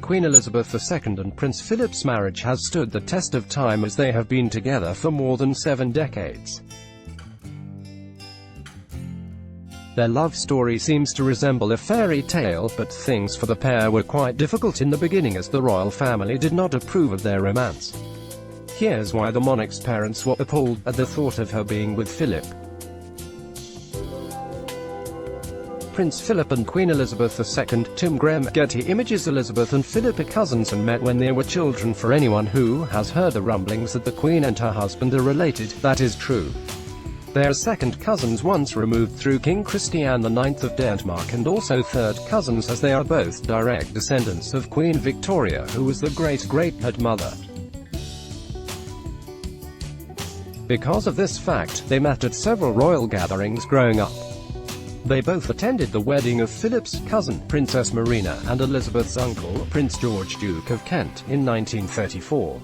Queen Elizabeth II and Prince Philip's marriage has stood the test of time as they have been together for more than 7 decades. Their love story seems to resemble a fairy tale, but things for the pair were quite difficult in the beginning as the royal family did not approve of their romance. Here's why the monarch's parents were appalled at the thought of her being with Philip. Prince Philip and Queen Elizabeth II. Tim Graham, Getty Images. Elizabeth and Philip are cousins and met when they were children. For anyone who has heard the rumblings that the Queen and her husband are related, that is true. They are second cousins once removed through King Christian IX of Denmark, and also third cousins as they are both direct descendants of Queen Victoria, who was the great-great-grandmother. Because of this fact, they met at several royal gatherings growing up. They both attended the wedding of Philip's cousin, Princess Marina, and Elizabeth's uncle, Prince George, Duke of Kent, in 1934.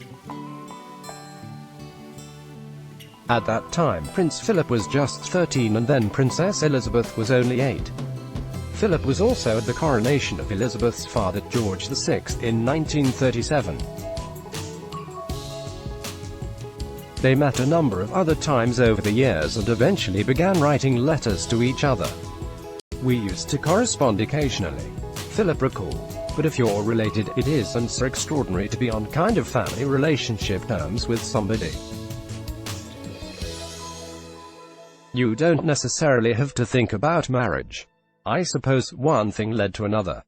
At that time, Prince Philip was just 13 and then Princess Elizabeth was only 8. Philip was also at the coronation of Elizabeth's father, George VI, in 1937. They met a number of other times over the years and eventually began writing letters to each other. "We used to correspond occasionally," Philip recalled. "But if you're related, it isn't so extraordinary to be on kind of family relationship terms with somebody. You don't necessarily have to think about marriage. I suppose one thing led to another.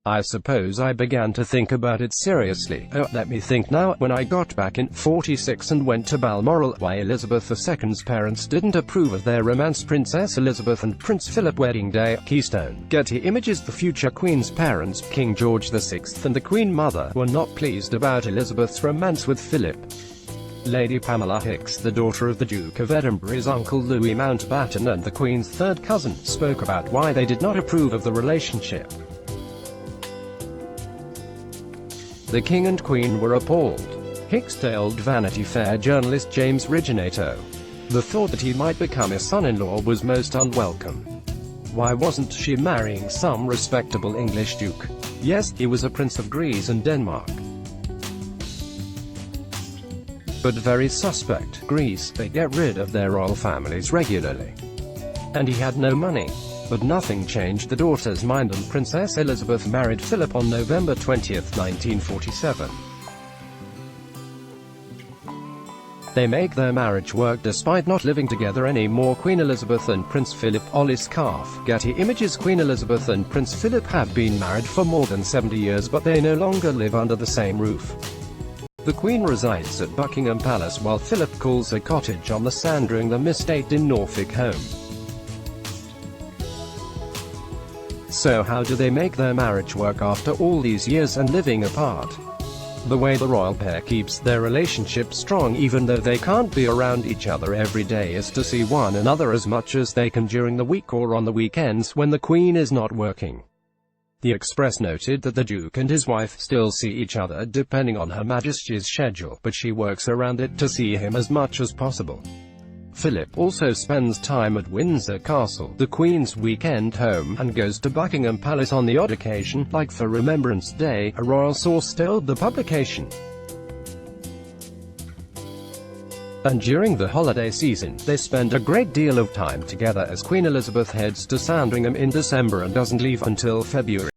I suppose I began to think about it seriously. Let me think now. When I got back in '46 and went to Balmoral, why Elizabeth II's parents didn't approve of their romance. Princess Elizabeth and Prince Philip wedding day, Keystone. Getty Images. The future Queen's parents, King George VI and the Queen Mother, were not pleased about Elizabeth's romance with Philip. Lady Pamela Hicks, the daughter of the Duke of Edinburgh's uncle Louis Mountbatten and the Queen's third cousin, spoke about why they did not approve of the relationship. The King and Queen were appalled. Hicks told Vanity Fair journalist James Rigonato. The thought that he might become his son-in-law was most unwelcome. Why wasn't she marrying some respectable English duke? Yes, he was a Prince of Greece and Denmark, but very suspect. Greece, they get rid of their royal families regularly. And he had no money. But nothing changed the daughter's mind, and Princess Elizabeth married Philip on November 20, 1947. They make their marriage work despite not living together anymore. Queen Elizabeth and Prince Philip. Ollie Scarf, Getty Images. Queen Elizabeth and Prince Philip have been married for more than 70 years, but they no longer live under the same roof. The Queen resides at Buckingham Palace while Philip calls a cottage on the Sandringham estate in Norfolk home. So how do they make their marriage work after all these years and living apart? The way the royal pair keeps their relationship strong even though they can't be around each other every day is to see one another as much as they can during the week or on the weekends when the Queen is not working. The Express noted that the Duke and his wife still see each other depending on Her Majesty's schedule, but she works around it to see him as much as possible. Philip also spends time at Windsor Castle, the Queen's weekend home, and goes to Buckingham Palace on the odd occasion, like for Remembrance Day, a royal source told the publication. And during the holiday season, they spend a great deal of time together as Queen Elizabeth heads to Sandringham in December and doesn't leave until February.